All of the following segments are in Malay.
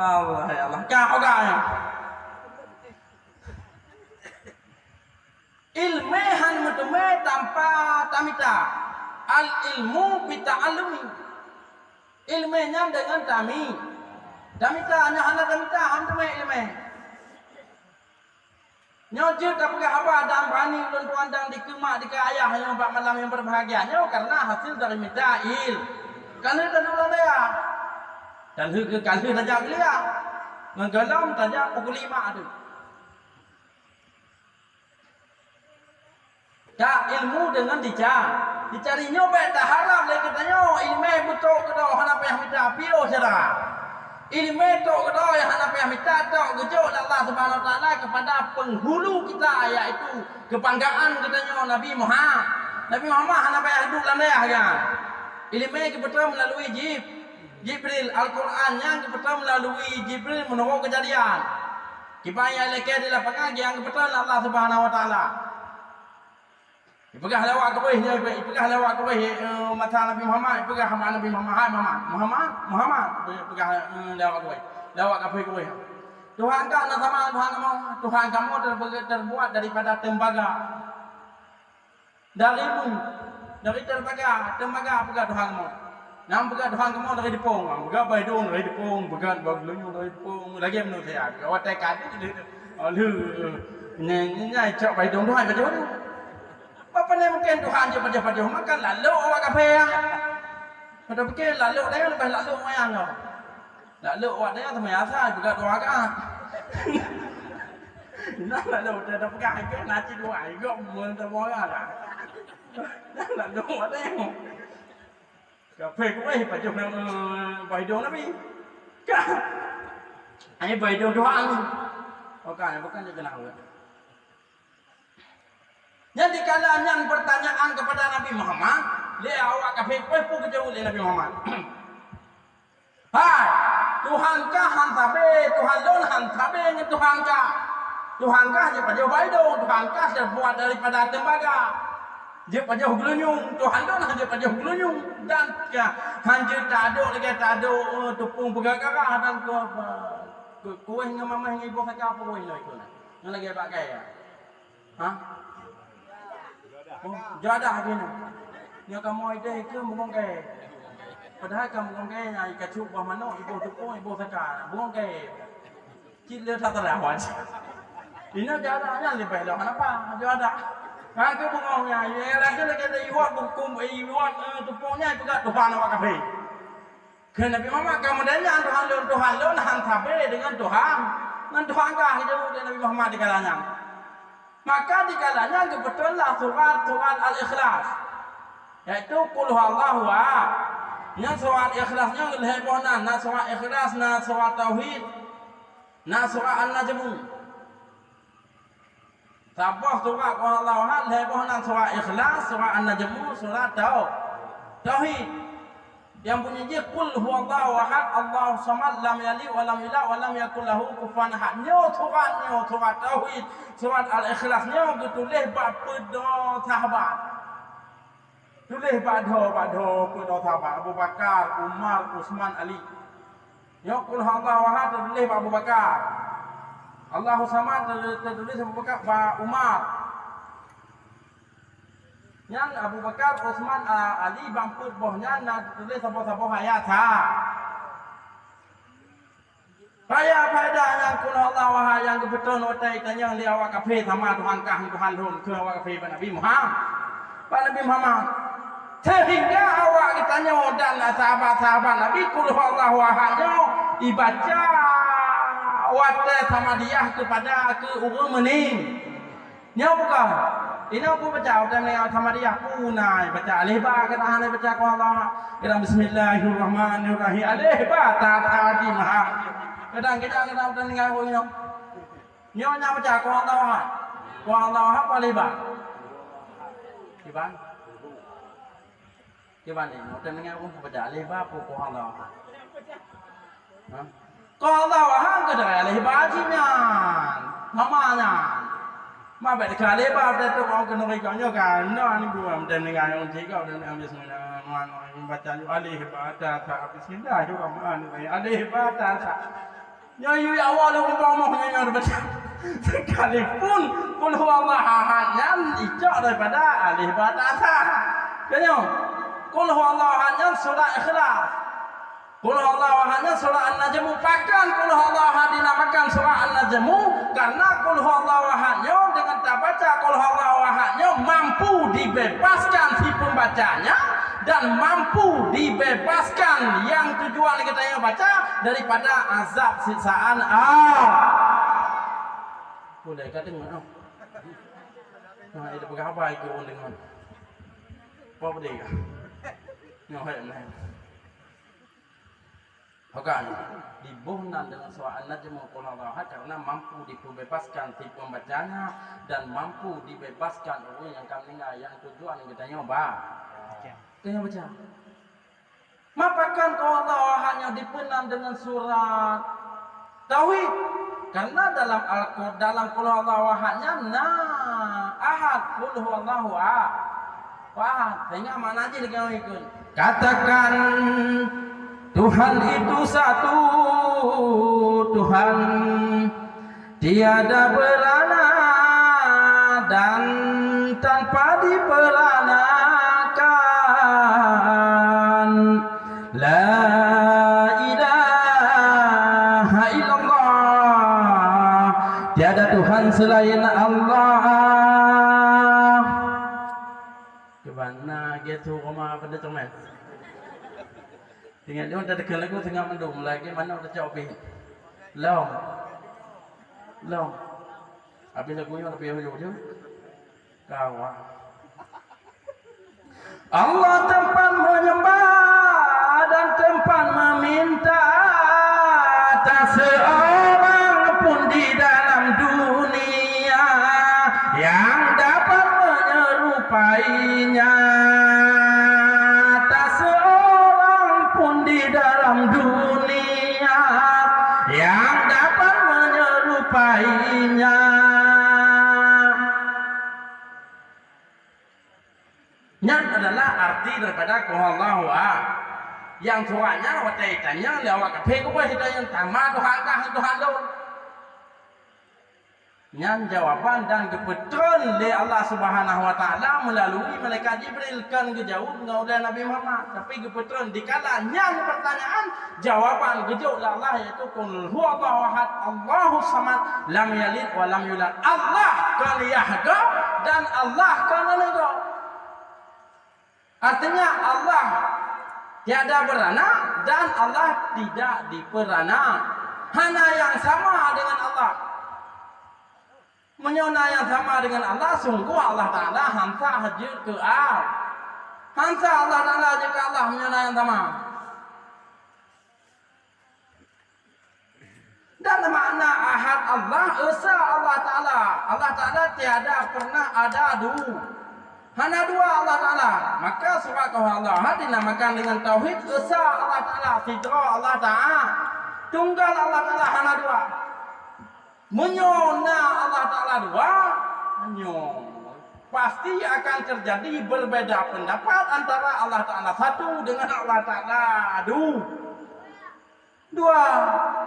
Allah ya Allah, kau gaya. Ilmehan mutume tanpa tamita. Al ilmu bita'allumi. Ilmenya dengan tami. Tamita hanya hana tamita hamdume ilme. Nyoju tak pakai apa dan berani ulun tuandang di kemak di ayah yang empat malam yang berbahagia. Nyo karena hasil dari mita'il. Karena itu dulu dia. Dan ke kali saja dia menggelam saja pukul 5 tu. Tak ilmu dengan dicari nyobek tak harap lagi katanya ilmu betul ke dah hana payah minta pio saudara. Ilmu tu ke dah yang hana payah minta tak gejok Allah Subhanahu Wa Taala kepada penghulu kita iaitu kebanggaan katanya Nabi Muhammad. Nabi Muhammad hana payah hidup dalam dia kan. Ilmu betul melalui Jibril, Al-Quran yang betul melalui Jibril menunggu kejadian. Kipaya lekeh di lapangan yang betul Allah Subhanahu Wa Taala. Ipegah lawak kebihnya, ipegah lawak kebih mata Nabi Muhammad, ipegah hama Nabi Muhammad, ipegah lawak kebih, lawak kebih. Tuhan kah nak sama Tuhan kamu terbuat daripada tembaga. Dari tembaga pegah Tuhan kamu. Nam begat Tuhan kamu dari dipong, begat baidong dari dipong, begat baglunyung dari dipong, lagi menurut saya. Kalau tekad itu, nyai cak baidong Tuhan baca tu. Apa ni mungkin Tuhan je baca makan lalu awak kafe yang. Pada fikir lalu dia lebih lalu mayang kau. Lalu awak dia tu mayasa begat awak kan. Nah lalu dia dah pegang ke nasi dua, ikut menterbola lah. Lalu awak dia. Kafe cũng ấy phải chụp vài đồ nó bị anh vài đồ cho ăn bukan juga nak yang dikala pertanyaan kepada Nabi Muhammad le awak kafe kue pun kejauh le Nabi Muhammad hai Tuhankah hantabe Tuhan lon hantabe ni Tuhankah hanya pada vài đồ Tuhankah terbuat daripada tembaga. Dia pada huglunyung, Tuhan tu hanya pada huglunyung dan hanya tak ada tepung pegagara dan kuih dengan mama yang ibu saja apa kuih itu nak. Yang lagi pakai ya? Hah? Oh, jadah gini. Ni kamu ide ke mungkin padahal kamu mungkin yang kacau bah mana ibu tepung ibu saja mungkin kita tak terlawan. Ini jadahnya lebih dah kenapa? Jadah. Aku bunganya, ya lagi iwat bukum, iwat tepungnya juga Tuhan awak kafe. Kerana Nabi Muhammad kamu danya Tuhan lon hantabe dengan Tuhan kah hidup dengan Nabi Muhammad di kalanya. Maka di kalanya kebetullah surat Al-Ikhlas, yaitu Qul huwallahu ahad. Yang surat Ikhlasnya lehebonan, na surat Ikhlas, na surat Tauhid, na surat An-Najm. Sabah surat Allah ahad lebohnan surat Ikhlas, surat An-Najm, surat Tauhid. Yang bunyinya qul huwallahu ahad, Allahu samad, lam yalid wa lam yulad wa lam yakul lahu kufuwan ahad. Nyo surat Tauhid, surat Al-Ikhlas nyo tulis bab pedo sahabat. Tulis pedo sahabat Abu Bakar, Umar, Utsman, Ali. Nyo qul huwallahu ahad tulis bab Abu Bakar. Allahu samad tertulis Abu Bakar Umar. Yang Abu Bakar, Utsman, Ali bangput bohnya tertulis sabo-sabo ayat ha. Faedah yang kuna Allah wahai yang kebetulan otai tanya li awak kafe sama Tuhan kah Tuhan rum ke awak kafe Nabi Muhammad. Nabi Muhammad. Sehingga awak ditanya dan sahabat-sahabat Nabi kul Allah wahai dibaca wate sama dia kepada orang mening. Nya bukan. Ini aku baca sama dia punai baca alif-ba kata hanai baca ku Allah. Kata bismillahirrahmanirrahim. Alif-ba tadi maha. Kadang-kadang kita dengar ko ino. Nya baca ku Allah. Ku Allah apa alif-ba? Iban. Gimana ini? Udah dengar pun baca alih bapa ko Allah. Ko Allah hang ke dah alih bajinya. Namanya. Ma bai ka le ba de to ko no ka nyo ka no ani ku am de ni ga yong ji ka de am bis na ma no baca alih ba ta ta bis dah jo ka ma ni alih ba ta ta. Nyo yu awal ko ba mo nyo baca. Sekalipun kul huwallahu ahad yang ijak daripada alif ba ta ta. Kenyo? Kul huwallahu ahad yang surah Ikhlas. Kul huwallahu ahad yang surah An-Najm. Bahkan kul huwallahu ahad dinamakan surah An-Najm karena kul huwallahu ahad dengan tak baca kul huwallahu ahad mampu dibebaskan si pembacanya dan mampu dibebaskan yang tujuan kita yang baca daripada azab siksaan boleh kata dengar nah itu berapa itu dengan apa dia nyohai nah Bukan dibuhnan dengan surah An-Najm qul huwallahu ahad karena mampu dibebaskan si pembacanya dan mampu dibebaskan orang yang kami dengar yang tujuan yang kita nyoba. Kita baca. Mapakan qul huwallahu ahadnya dipenam dengan surat Tauhid karena dalam Al-Qur'an dalam qul huwallahu ahadnya ahad qul huwallahu ahad. Sehingga mana aja dengan ikut. Katakan Tuhan itu satu, Tuhan tiada berana dan tanpa diperanakan. La ilaha illallah, tiada Tuhan selain Allah. Kemana gitu rumah pada teman? Tinggal dia dah lagu tengah mendung lagi mana udah cobi. Long. Habis lagunya lebih hujung je. Kawan. Allah tempat menyembah dan tempat meminta tak seorang pun di dalam dunia yang dapat menyerupainya. Dunia yang dapat menyerupainya. Yang adalah arti daripada qul huwallahu ahad. Yang suaranya wataitannya lewat kafe ko kita yang tama Tuhan kah Tuhan lo. Yang jawaban dan kebetulan oleh Allah Subhanahu wa taala melalui malaikat Jibril kan kejawab oleh Nabi Muhammad. Tapi kebetulan dikalanya pertanyaan jawaban kejawab oleh Allah yaitu qul huwallahu ahad Allahus samad lam yalid wa lam yulad. Allah kan yahda dan Allah kan lega. Artinya Allah tiada berana dan Allah tidak diperana. Hanya yang sama dengan Allah. Menyona yang sama dengan Allah, sungguh Allah Ta'ala hansa hajir ke al. Hansa Allah Ta'ala hajir ke Allah, menyona yang sama. Dan makna ahad Allah, esa Allah Ta'ala. Allah Ta'ala tiada pernah ada dua. Hanya dua Allah Ta'ala. Maka surah qul huwallahu ahad dinamakan dengan Tauhid, esa Allah Ta'ala, sidra Allah Ta'ala. Tunggal Allah Ta'ala, hanya dua. Menyona Allah Ta'ala dua, pasti akan terjadi berbeda pendapat antara Allah Ta'ala satu dengan Allah Ta'ala dua.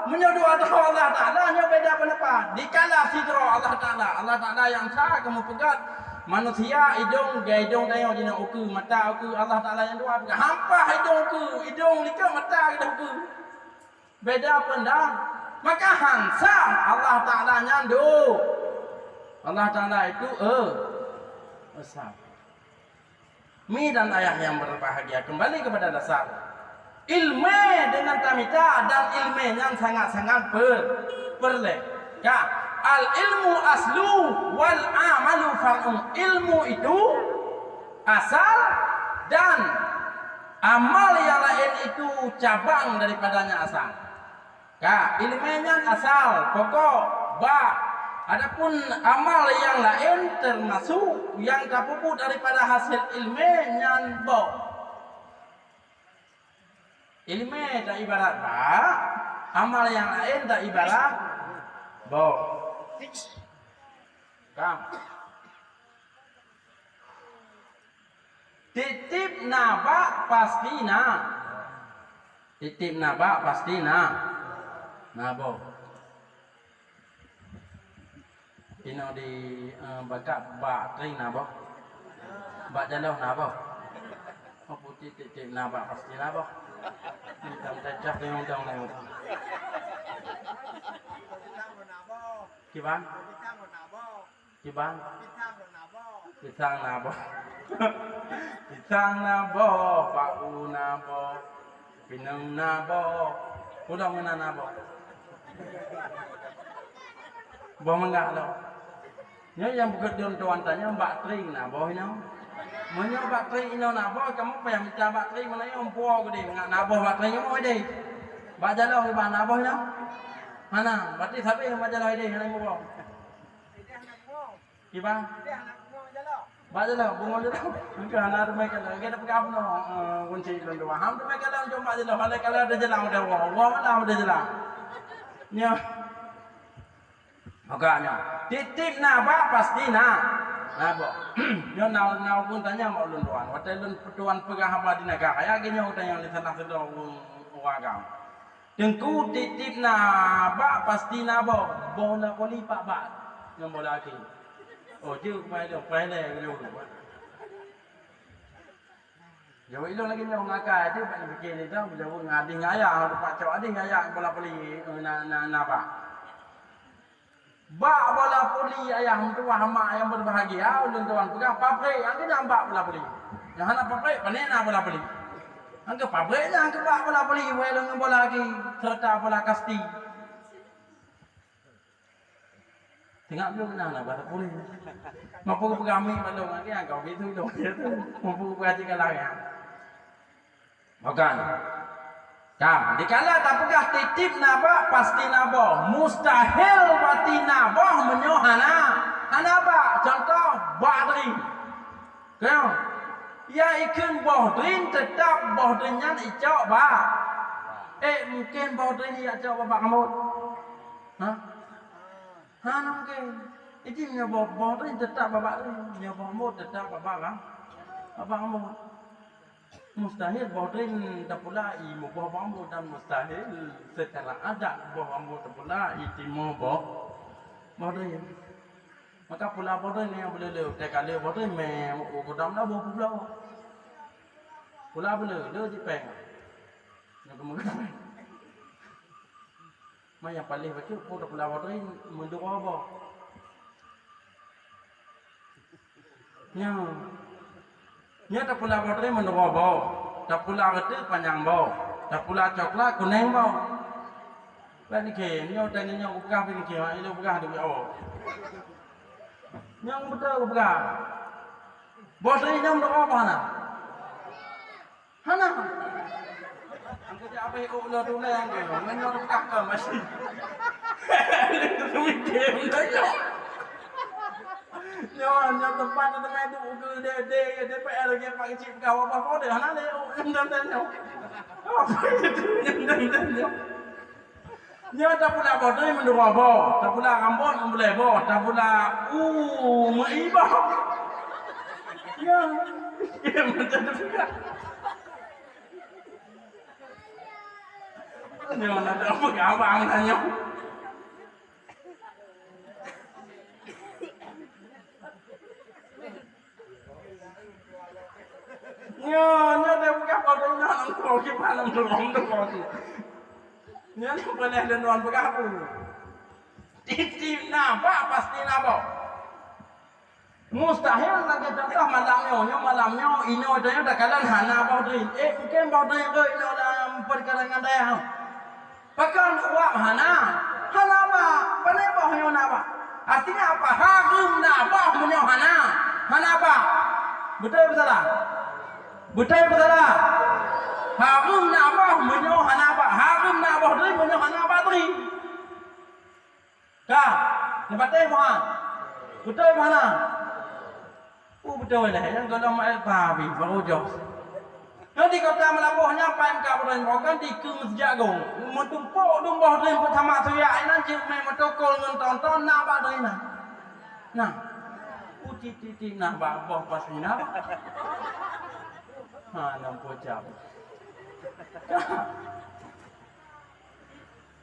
Menyodua Allah Ta'ala hanya beda pendapat. Dikala sidra Allah Ta'ala yang sah kamu pegat manusia hidung tengok jenis uku mata uku Allah Ta'ala yang dua pegat hampa hidung lika mata uku beda pendapat. Maka hansa Allah Ta'ala nyandu. Allah Ta'ala itu besar. Mi dan ayah yang berbahagia kembali kepada dasar. Ilmu dengan tamita dan ilmu yang sangat-sangat berbeda. Al ilmu aslu wal amalu far'un. Ilmu itu asal dan amal yang lain itu cabang daripadanya asal. Ilmunya asal, pokok, adapun amal yang lain termasuk yang terpupuk daripada hasil ilmunya Ilmu tak ibarat ba, amal yang lain tak ibarat bo. Kam. Titip naba pasti na. Titip naba pasti na. Nabo. Ino di bakat ba tring nabo. Ba jaloh nabo. Oh putih titip naba pasti nabo. Hitam cacah dengan dong. Kiban? Kiban? Pisang nabo. Pisang nabo, bau nabo, pinang nabo, udah mana nabo? Bawa enggak lo? Nya yang bukan tuan tanya mbak tring nabo ini. Menyo mbak tring ini nabo, kamu apa yang minta mbak tring mana yang puau gede, enggak nabo mbak tring mau ide. Mbak jalo di mana nabo ini? Mana? Berarti siapa yang mbak jalo ide? Yang mau? Kiban? Baca lah, bunga je lah. Mungkin anak tu mereka lah. Kita pergi apa no? Kunci dalam dua. Ham tu mereka lah cuma je lah. Kalau ada jelang ada wah, wah mana ada jelang. Nya, makanya titip naba pasti na. Nabo. Nya nau pun tanya mau lunduan. Waktu lunduan pegang hamba di negara. Ya gini orang yang di sana sudah orang. Tengku titip naba pasti nabo. Bola poli pak bat. Yang bola lagi. Oh chứ phải này luôn rồi. Rồi itu lagi yang ngakai itu banyak bikin itu bila ngadi ngaya pak cowok adi ngaya bola poli na ba. Ba bola poli ayam tu hama yang berbahagia ulun tuan pegang pabrik yang kita nampak bola poli. Yang anak pabrik panena bola poli. Angke pabriknya angke ba bola poli welong bola lagi serta bola kasti. Tengok dulu mana bahasa puli. Mampu kami belum lagi yang kau gitu dong. Mampu kaji kalah ya. Bukan. Kam, dikala tak pegah titip naba pasti nabo. Mustahil bati nabo menyohana. Hanaba contoh badri. Kau, ya ikun badrin tetap badrinnya icok ba. Mungkin badrin ya icok ba kamu. Hah? Hana mungkin. Itu nyoba tu tetap babak tu. Nyoba mod tetap babak kan. Babak mod. Mustahil bodrin tak pula ibu babak mod dan mustahil secara adat babak mod tak pula itimu bodrin. Maka pula bodrin yang boleh le tekale bodrin me ukudam dah bawa pula. Pula boleh le di peng. Nak kemudian. Yang paling baca pun tak pula bodrin menduk apa. Nya tak pula bodrin menduk apa. Tak pula reti panjang bau. Tak pula coklat kuning bau. Kan ni ke, ni orang ni yang buka pergi ke, ini buka duit awak. Yang betul buka. Bodrin yang menduk apa hana? Hana. Angkat dia apa yang ular tu lah yang ke, menyor buka masih. Itu mikir benda. Nyo tempat itu ke DPR lagi pak kecil kau apa dia hana le dan nyo. Apa itu dan nyo. Nyo tak pula bodoi mendua bo, tak pula rambut memboleh bo, tak pula meibah. Ya macam tu juga. Nyo nak apa abang nyo. Nyo dia buka foto nya nang ko ki palam dorong tu ko ki. Nyo boleh lenduan buka apa? Titip napa pasti napa. Mustahil lagi contoh malamnya ini odanya dah kalan hana baudrin. Mungkin baudrin ke ini dalam perkarangan daya. Pakan uap hana apa? Pandai bahu napa? Artinya apa? Harum napa menyo hana apa? Betul tak? Betul tak? Harum napa menyo hana apa? Harum napa baudrin menyo hana baudrin. Kah? Nampak mohon. Betul mana? Betul lah. Yang kalau mak pabi baru jos. Di kota Melabuhnya pai ka beren bokan di ke masjid agung. Mentumpuk dumbah rin pertama suya ina je mai metokol ngan tonton na ba dina. Nah. Uti nah ba boh pas ina. Ha nampu jam.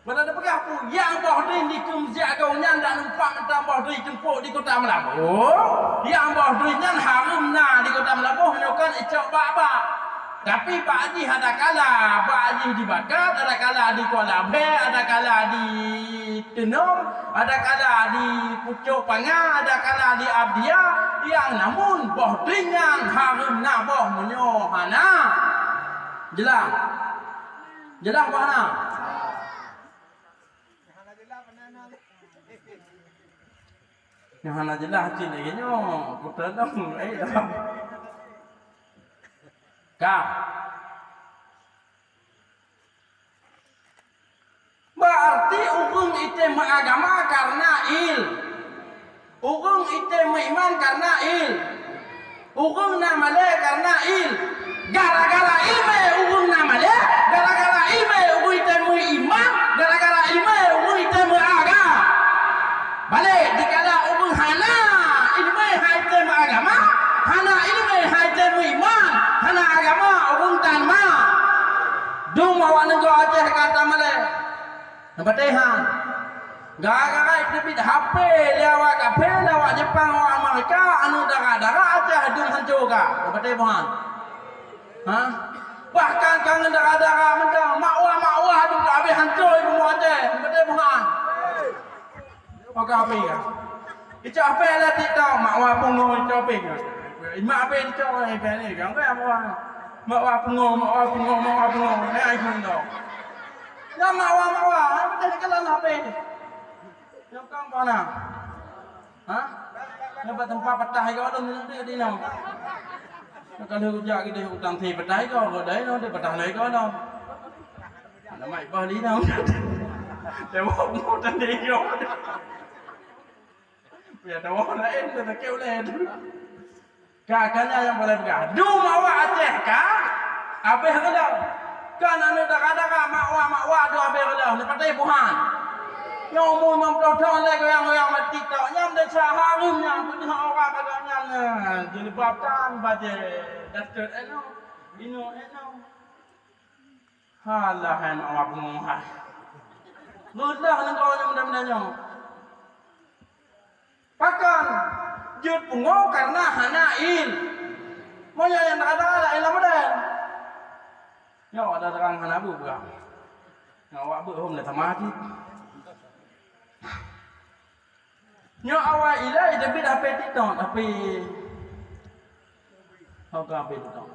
Mana ada pergi apa? Yang bohdin di kumzia kau nyan dan nampak mentang bohdin jemput di kota Melabuh. Yang bohdin nyan harum na di kota Melabuh menyokan icok baba. Tapi Pak Haji ada kala Pak Haji dibakar, ada kala di Kuala Be, ada kala di Tenom, ada kala di Pucuk Panga, ada kala di Abdia. Yang namun bohdin yang harum na boh menyohana. Jelas? Jelas mana? Yang hana jelas cin lagi nyo, putra dong, dah. Kah? Berarti urung itu mengagama karena il. Urung itu mengiman karena il. Urung namale karena il. Gara-gara ilme urung namale, gara-gara ilme urung itu mengiman, gara-gara ilme urung itu mengagama. Balik dikala urung hana ilmu haite agama, hana ilmu haite iman, hana agama urung tanma. Dung mawa nego Aceh kata male. Nabatehan. Gara-gara itu HP lewat kafe lewat Jepang lewat Amerika anu darah-darah Aceh dung hancur ka. Nabatehan. Hah? Bahkan kangen darah-darah mentang makwah dung ka habis hancur ibu Aceh. Nabatehan. Maka apa ya? Itu apa lah tidak makwa pengo itu apa ya? Mak apa itu orang hebat ni kan? Apa makwa pengo. Ni iPhone tu. Ya makwa. Apa tadi kalau apa? Yang kau mana? Hah? Yang tempat petah kau tu ni di nama. Kalau hujak kita utang ti petah kau dai no, dia petah lagi kau no. Nama ipa di no. Dia mau tadi kau. Ya dah lain dah kau lain. Kakaknya yang boleh bergaduh mawa Aceh kah? Apa yang kau? Kan anu dak-dak makwa tu apa yang kau? Ni patai buhan. Yang umur memproduksi lagi yang mati tak nyam dah saharum yang punya orang baganya jadi babtan baje dasar eno. Halah han awak menguhai. Ludah engkau yang mudah-mudahnya. Pakan jut pungo karena hanain. Monya yang ada ilmu dah. Ya ada terang hana bu bukan. Ngawak bu hom dah tamati. Nyo awak ilai tapi dah peti tong tapi kau kau peti tong.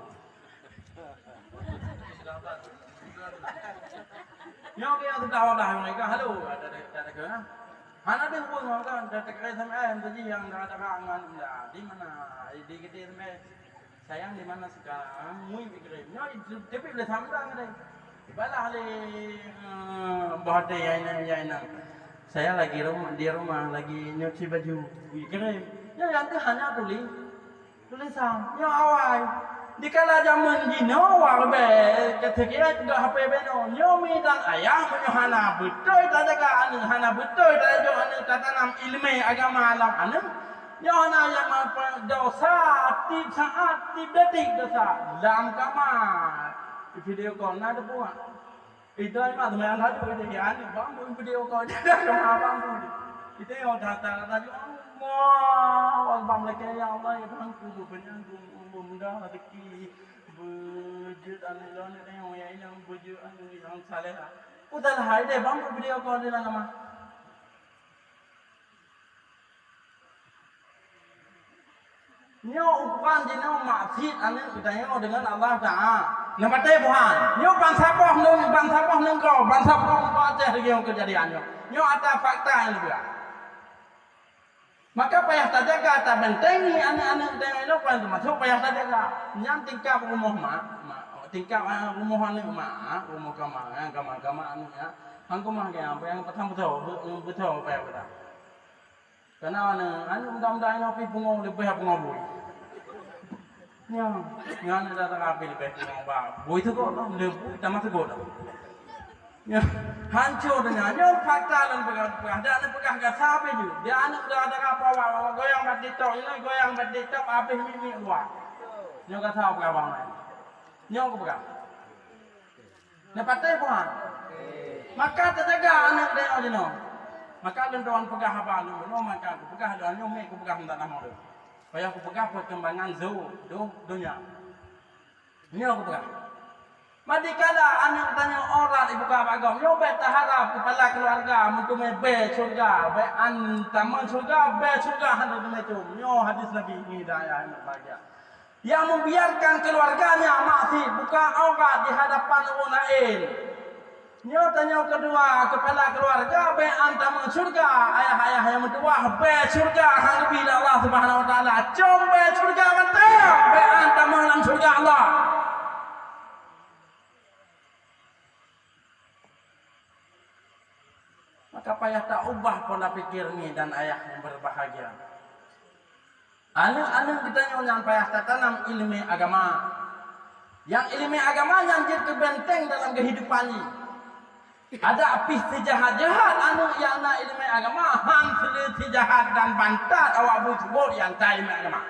Nyo dia tu dah dah mereka halo ada ke? Hana dia pun orang dah terkait sama tadi yang dah ada kangen dah di mana di kita sama sayang di mana sekarang mui pikir nyo tapi boleh sama dah ni. Balah le bahade yang saya lagi di rumah lagi nyuci baju kirim ya yang tu hanya tulisan ya awal dikala zaman gino warbe ketika juga HP beno nyomi dan ayah menyohana betul tadaka anu hana betul tadajo anu tatanam ilmu agama alam anu nyohana yang apa dosa tip saat tip detik dosa dalam kamar video call nada buat itu aja mah teman tadi itu dia ni bang video call dia sama abang tu itu yang data tadi Allah bang lagi ya Allah ya bang tu benar tu mudah rezeki bujud anilon yang bujud yang saleh udah hari deh bang video call dia nama nyo upan dino maksud ane udahnya dengan Allah Taala. Nama teh buhan. Nyo bangsa poh nung kau Aceh lagi yang kejadiannya. Nyo ada fakta yang lebih. Maka payah terjaga tak benteng ni anak-anak dengan itu pun termasuk payah terjaga. Yang tingkap rumah tingkap rumah anu rumah kamar anu ya. Angku mah yang apa yang pertama betul payah betul. Karena anu mudah-mudahan api punggung lebih punggung. Ngan ada rapi lebih kurang bah. Bui tu kok lebu, tamat tu kok. Ya, hancur dengan yo fakta dan pegah dan pegah gak sabe ju. Dia anak dah ada apa wa goyang bat ditok ini goyang bat ditok habis mimi wa. Nyo ka tahu pegah bang. Nyo ko pegah. Ne patai puan. Maka terjaga anak dia aja no. Maka lendoan pegah apa lu no maka pegah dan nyo me ko pegah ndak nama lu. Supaya aku pegah perkembangan dunia. Nyo ko pegah. Madikala anak tanya orang ibu kapa agam, yo bet harap kepala keluarga untuk be surga, be antaman surga, be surga hendak mencum. Yo hadis Nabi ini daya yang bahagia. Yang membiarkan keluarganya masih buka aurat di hadapan orang lain. Yo tanya kedua kepala keluarga be antaman surga, ayah-ayah yang mentua be surga hang bila Allah Subhanahu wa taala. Cum be surga mantap, be antaman surga Allah. Maka payah tak ubah pola pikir ni dan ayah yang berbahagia. Anak-anak ditanya yang payah tak tanam ilmu agama. Yang ilmu agama yang jadi benteng dalam kehidupan ini. Ada apis jahat-jahat anak yang nak ilmu agama. Han seliti jahat dan bantat awak buat yang tak ilmu agama.